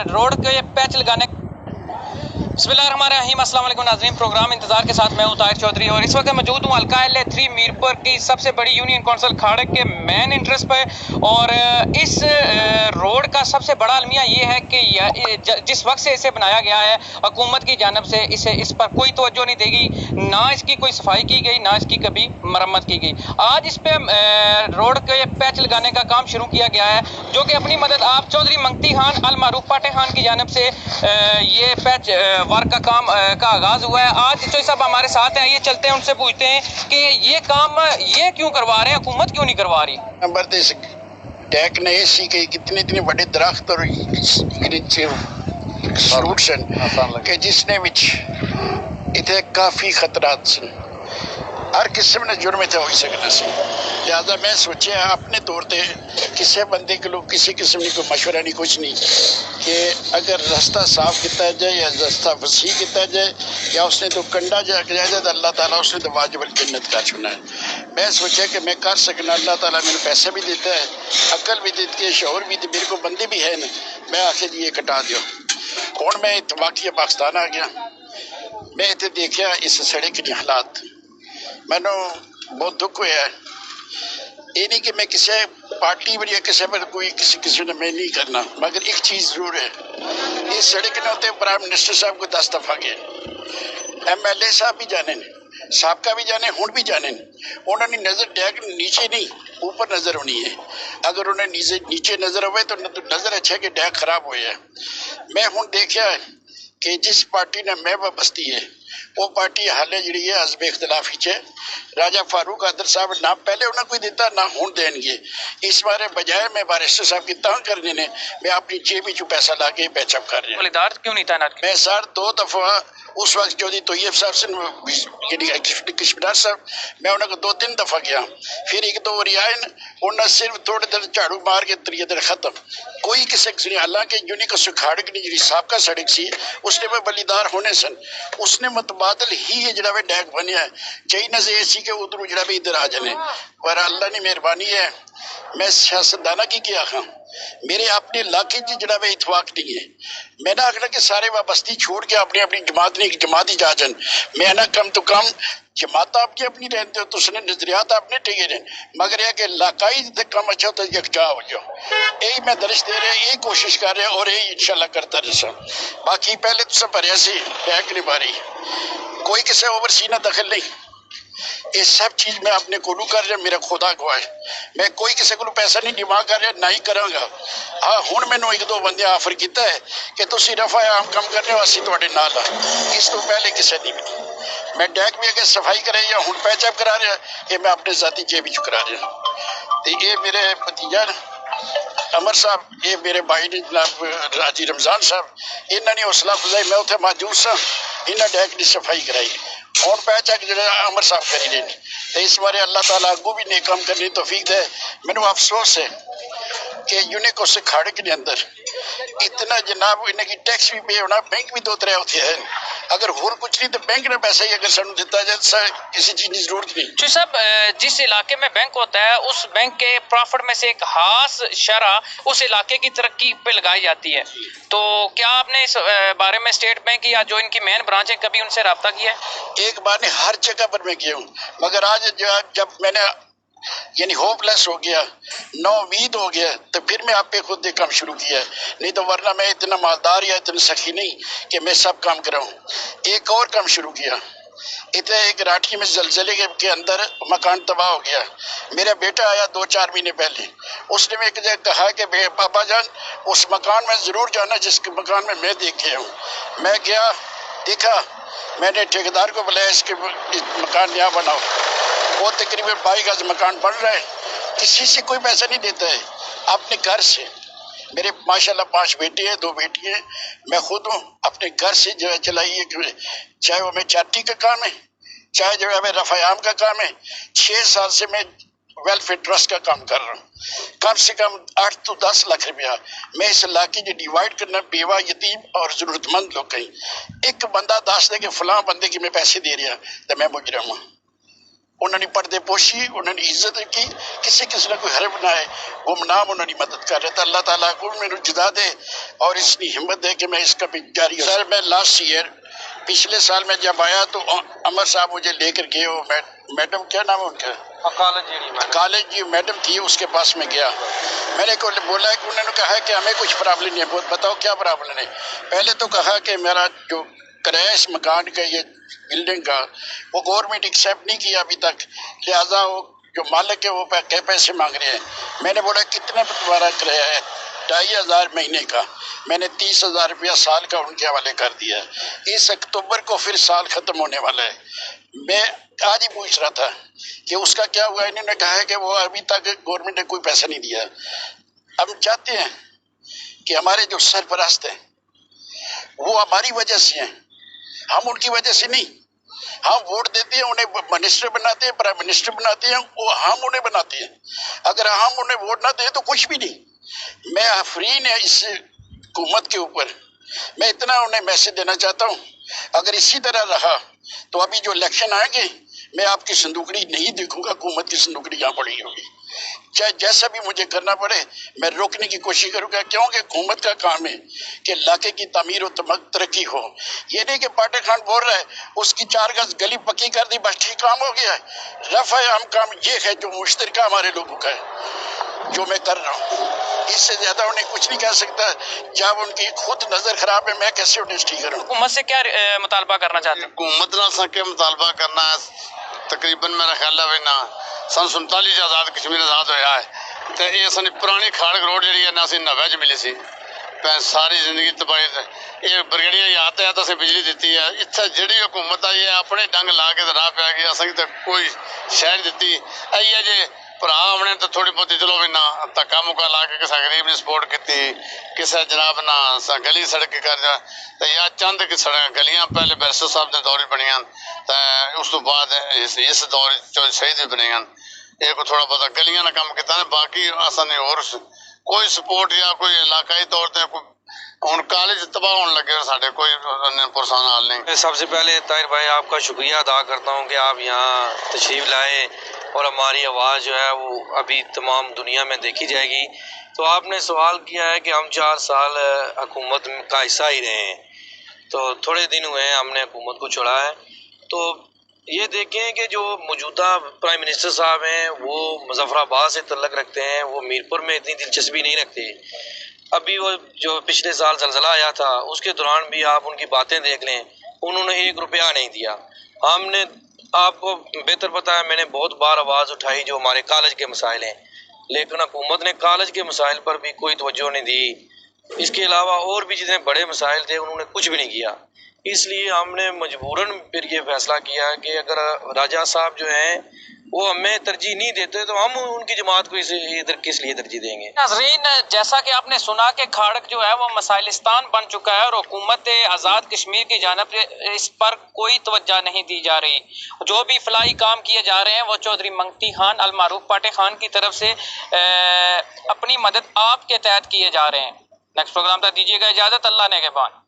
Road के patch लगाने बिस्मिल्लाहिर्रहमानिर्रहीम अस्सलाम वालेकुम नाज़रीन, प्रोग्राम इंतजार के साथ मैं हूं ताहिर चौधरी और इस वक्त मौजूद हूं हल्का LA3 मीरपुर की सबसे बड़ी यूनियन कौंसिल खाड़क के मेन इंटरेस्ट पे। और इस रोड का सबसे बड़ा अलमिया ये है कि जिस वक्त से इसे बनाया गया है हुकूमत की जानिब से इस पर कोई तवज्जो नहीं देगी, ना इसकी कोई सफाई की गई, ना इसकी कभी मरम्मत की गई। आज इस पे रोड के पैच लगाने का काम शुरू किया गया है, जो कि अपनी मदद आप चौधरी मंगती खान अल मारूफ पाटे खान की जानिब से ये पैच वर्क का काम का आगाज हुआ है। आज चौधरी साहब हमारे साथ हैं, ये चलते हैं उनसे पूछते हैं कि ये काम ये क्यों करवा रहे हैं, हुकूमत क्यों नहीं करवा रही। नंबर देश टैक ने सी के इतने बड़े दरख्त और फ्रूट्स कि जिसने विच इतने काफ़ी खतरात सन, हर किस्म ने जुर्म इतने हो सकना सी। लिहाजा मैं सोचा अपने तौर पर किसी बंदे के लोग किसी किस्म की कोई मशवरा नहीं, कुछ नहीं कि अगर रास्ता साफ किया जाए या रास्ता वसी किया जाए या उसने तो कंडा जाए तो अल्लाह ताला उसने तो वाजिब जन्नत का चुना है। मैं सोचा कि मैं कर सकना, अल्लाह ताला मेरे पैसे भी देता है, अकल भी देती है, शौर भी, मेरे को बंदे भी है ना। मैं आखिर ये कटा दियो हूँ। मैं वाकई पाकिस्तान आ गया, मैं इतने देखा इस सड़क के हालात, मैनू बहुत दुख होया। ये नहीं कि मैं किसी पार्टी पर या किसी पर कोई किसी ने मैं नहीं करना, मगर एक चीज़ जरूर है, इस सड़क ने होते प्राइम मिनिस्टर साहब को 10 दफ़ा गए, MLA साहब भी जाने ने, साहब का भी जाने, हुण भी जाने, उन्होंने नज़र डैक नीचे नहीं ऊपर नज़र होनी है। अगर उन्हें नीचे नज़र हो तो नज़र अच्छा कि डैक खराब हुआ है। मैं हुण देखा कि जिस पार्टी ने मैं वाबस्ती है वो पार्टी हाले जी है हज़ब इख्तलाफी च राजा फारूक आदर साहब ना पहले उन्हें कोई दिता ना हुण देंगे। इस बारे बजाय मैं बारिस्टर साहब की तंग करने ने मैं अपनी जेब चो पैसा ला के पैचअप कर रहा। क्यों नहीं तैनात? मैं सर 2 दफ़ा उस वक्त जो तोयब साहब से कश्मीर साहब, मैं उन्हें 2-3 दफ़ा गया, फिर 1-2 बारी आए, उन्हें सिर्फ थोड़े देर झाड़ू मार के 3 दिन खत्म, कोई किसी ने। हालांकि यूनिक सुखाड़क जी सबका सड़क सी उसने में बलीदार होने सन, उसने मुतबादल ही ये जरा डैक बनया चाहिए नजर ये सी कि उधर जरा भी इधर आ जाने, पर अल्लाह की मेहरबानी है। मैं सियासतदाना की क्या आखा, मेरे अपने इलाके जरा वे इतफाक नहीं है। मैं ना आखना कि सारे वाबस्ती छोड़ के अपनी अपनी जमात नहीं जमात ही जा जान, मैं ना कम तो कम जमात आपकी अपनी रहते हो तो उसने नजरियात आपने टिके रहे, मगर यह कि इलाकाई कम अच्छा तो यकजा हो जाओ, यही मैं दर्श दे रहे, यही कोशिश कर रहे और यही इंशाल्लाह करता रहा। बाकी पहले तो सब भरिया सी टैक नहीं मारी, कोई किसी ओवरसी ना दखल नहीं, ये सब चीज़ मैं अपने कोलू कर रहा, मेरा खुदा गवाह है। मैं कोई किसी को पैसा नहीं डिमांड कर रहा, ना ही करांगा। हाँ हुण मैनू 1-2 बंदे ऑफर किया है कि तुम रफा आम काम करने हो, असीं तुहाडे नाल आ, इस तो पहले किसी ने भी। मैं डैक भी अगर सफाई करा या हुण पैचअप करा रहा, ये मैं अपने जाती जेब चु करा रहा। तो ये मेरे भतीजा अमर साहब, ये मेरे भाई ने जनाब राजी रमजान साहब, इन्होंने हौसला अफजाई, मैं उत्थे मौजूद सा, इन्हें डैक की सफाई कराई और पैचअप जो अमर साहब करी रहे। तो इस बारे अल्लाह ताला अगू भी नेक काम करने तौफीक दे। मैनू अफसोस है कि यूनिक उस खाड़े के अंदर इतना जनाब इनकी टैक्स भी पे होना, बैंक भी 2-3 होते हैं, अगर होर कुछ नहीं तो बैंक ने पैसा ही अगर सानू दिता जाए, किसी चीज़ की जरूरत नहीं। जी साहब, जिस इलाके में बैंक होता है उस बैंक के प्रॉफिट में से एक खास शरह उस इलाके की तरक्की पे लगाई जाती है, तो क्या आपने इस बारे में स्टेट बैंक या जो इनकी मेन ब्रांच है कभी उनसे रब्ता किया है? एक बार ने हर जगह पर मैं किया हूँ, मगर आज जब मैंने यानी होपलेस हो गया, नो उम्मीद हो गया, तो फिर मैं आप पे खुद काम शुरू किया, नहीं तो वरना मैं इतना मालदार या इतना सखी नहीं कि मैं सब काम कराऊँ। एक और काम शुरू किया, इतने एक राठी में जलजले के अंदर मकान तबाह हो गया, मेरा बेटा आया 2-4 महीने पहले, उसने मैं एक जगह कहा कि पापा जान उस मकान में ज़रूर जाना जिस मकान में मैं देखे हूँ। मैं गया, देखा, मैंने ठेकेदार को बुलाया, इसके मकान यहाँ बनाओ, वो तकरीबन 22 गज मकान बन रहा है, किसी से कोई पैसा नहीं देता है, अपने घर से। मेरे माशाल्लाह 5 बेटे हैं, 2 बेटी हैं, मैं खुद हूँ, अपने घर से जो है चलाई है, चाहे वो मैं चाटी का काम है, चाहे जो है रफ़ायाम का काम है। 6 साल से मैं वेलफेयर ट्रस्ट का काम कर रहा हूँ, कम से कम 8 तो 10 लाख रुपया मैं इस इलाके जो डिवाइड करना, बेवा यतीम और ज़रूरतमंद लोग कहीं, एक बंदा दस दे कि फलां बंदे की मैं पैसे दे रहा तो मैं मुजरम हूँ। انہوں نے پردے پوشی، انہوں نے عزت کی، کسی کسی نے کوئی حرف نہ ہے، گمنام انہوں نے مدد کر رہے تھے. اللہ تعالیٰ کو میرے جدا دے اور اس کی ہمت دے کہ میں اس کا بھی جاری ہوں. سر میں لاسٹ ایئر پچھلے سال میں جب آیا تو عمر صاحب مجھے لے کر گئے، وہ میڈم کیا نام ہے ان کا، کالج جی میڈم تھی، اس کے پاس میں گیا. میں نے بولا کہ انہوں نے کہا کہ ہمیں کچھ پرابلم نہیں ہے. بتاؤ کیا پرابلم ہے؟ پہلے تو کہا کہ میرا جو کرایہ اس مکان کا، یہ بلڈنگ کا، وہ گورنمنٹ ایکسیپٹ نہیں کیا ابھی تک، لہٰذا وہ جو مالک ہے وہ پیسے مانگ رہے ہیں. میں نے بولا کتنے تمہارا کرایہ ہے؟ 2500 مہینے کا. میں نے 30,000 روپیہ سال کا ان کے حوالے کر دیا. اس اکتوبر کو پھر سال ختم ہونے والا ہے. میں آج ہی پوچھ رہا تھا کہ اس کا کیا ہوا. انہوں نے کہا ہے کہ وہ ابھی تک گورنمنٹ نے کوئی پیسہ نہیں دیا. ہم چاہتے ہیں کہ ہمارے جو سرپرست ہیں وہ ہماری وجہ سے ہیں، ہم ان کی وجہ سے نہیں. ہم ووٹ دیتے ہیں، انہیں منسٹر بناتے ہیں، پرائم منسٹر بناتے ہیں، وہ ہم انہیں بناتے ہیں. اگر ہم انہیں ووٹ نہ دیں تو کچھ بھی نہیں. میں آفرین ہے اس حکومت کے اوپر. میں اتنا انہیں میسج دینا چاہتا ہوں، اگر اسی طرح رہا تو ابھی جو الیکشن آئیں گے میں آپ کی صندوقڑی نہیں دیکھوں گا، حکومت کی صندوقڑی یہاں پڑی ہوگی. چاہے جیسا بھی مجھے کرنا پڑے میں روکنے کی کوشش کروں گا، کیونکہ حکومت کا کام ہے کہ علاقے کی تعمیر و ترقی ہو. یہ نہیں کہ پاٹے خان بول رہا ہے اس کی 4 گز گلی پکی کر دی بس ٹھیک کام ہو گیا ہے. رفع عام کام یہ ہے جو مشترکہ ہمارے لوگوں کا ہے، جو میں کر رہا ہوں. اس سے زیادہ انہیں کچھ نہیں کہہ سکتا. جب ان کی خود نظر خراب ہے میں کیسے انہیں ٹھیک کروں؟ حکومت سے کیا مطالبہ کرنا چاہتے ہیں؟ حکومت نہ سکے مطالبہ کرنا ہے. تقریباً میرا خیال ہے نا سن 47 آزاد کشمیر آزاد ہوا ہے تو یہ سن پرانی کھاڑک روڈ جی ہے نہ سی نوے چ ملی سی. ساری زندگی تباہی یہ برگڑیاں یاتایات سے بجلی دیتی ہے. اتنے جہی حکومت آئی ہے اپنے ڈنگ لا کے راہ پی گئی. اصل تو کوئی شہر دیتی آئی ہے جی برا آنے تو تھوڑی بہت چلو بھی نہ دکا مکا لا کے کسی غریب نے سپورٹ کی، کسی جناب نہ گلی سڑک کر جا تو یا چند کی سڑک گلیاں پہلے بیرسٹر صاحب نے دور بنیا تو اس تو بعد اس دور شہید بھی بنے یہ کو تھوڑا بہت گلیاں نے کام کیا. باقی اصل نے اور کوئی سپورٹ یا کوئی علاقائی طور پہ کوئی ہوں کالج تباہ ہونے لگے سارے کوئی پرسان حال نہیں. سب سے پہلے طاہر بھائی آپ کا شکریہ ادا کرتا ہوں کہ آپ یہاں تشریف لائے اور ہماری آواز جو ہے وہ ابھی تمام دنیا میں دیکھی جائے گی. تو آپ نے سوال کیا ہے کہ ہم 4 سال حکومت کا حصہ ہی رہے ہیں، تو تھوڑے دن ہوئے ہیں ہم نے حکومت کو چھوڑا ہے. تو یہ دیکھیں کہ جو موجودہ پرائم منسٹر صاحب ہیں وہ مظفر آباد سے تعلق رکھتے ہیں، وہ میرپور میں اتنی دلچسپی نہیں رکھتے. ابھی وہ جو پچھلے سال زلزلہ آیا تھا اس کے دوران بھی آپ ان کی باتیں دیکھ لیں، انہوں نے 1 روپیہ نہیں دیا. ہم نے آپ کو بہتر پتا ہے میں نے بہت بار آواز اٹھائی جو ہمارے کالج کے مسائل ہیں، لیکن حکومت نے کالج کے مسائل پر بھی کوئی توجہ نہیں دی. اس کے علاوہ اور بھی جتنے بڑے مسائل تھے انہوں نے کچھ بھی نہیں کیا. اس لیے ہم نے مجبوراً پھر یہ فیصلہ کیا کہ اگر راجہ صاحب جو ہیں وہ ہمیں ترجیح نہیں دیتے تو ہم ان کی جماعت کو ادھر کس لیے ترجیح دیں گے. ناظرین جیسا کہ آپ نے سنا کہ کھاڑک جو ہے وہ مسائلستان بن چکا ہے اور حکومت آزاد کشمیر کی جانب اس پر کوئی توجہ نہیں دی جا رہی. جو بھی فلاحی کام کیے جا رہے ہیں وہ چودھری منگتی خان المعروف پاٹے خان کی طرف سے اپنی مدد آپ کے تحت کیے جا رہے ہیں. نیکسٹ پروگرام تک دیجیے گا اجازت. اللہ نے کے بان.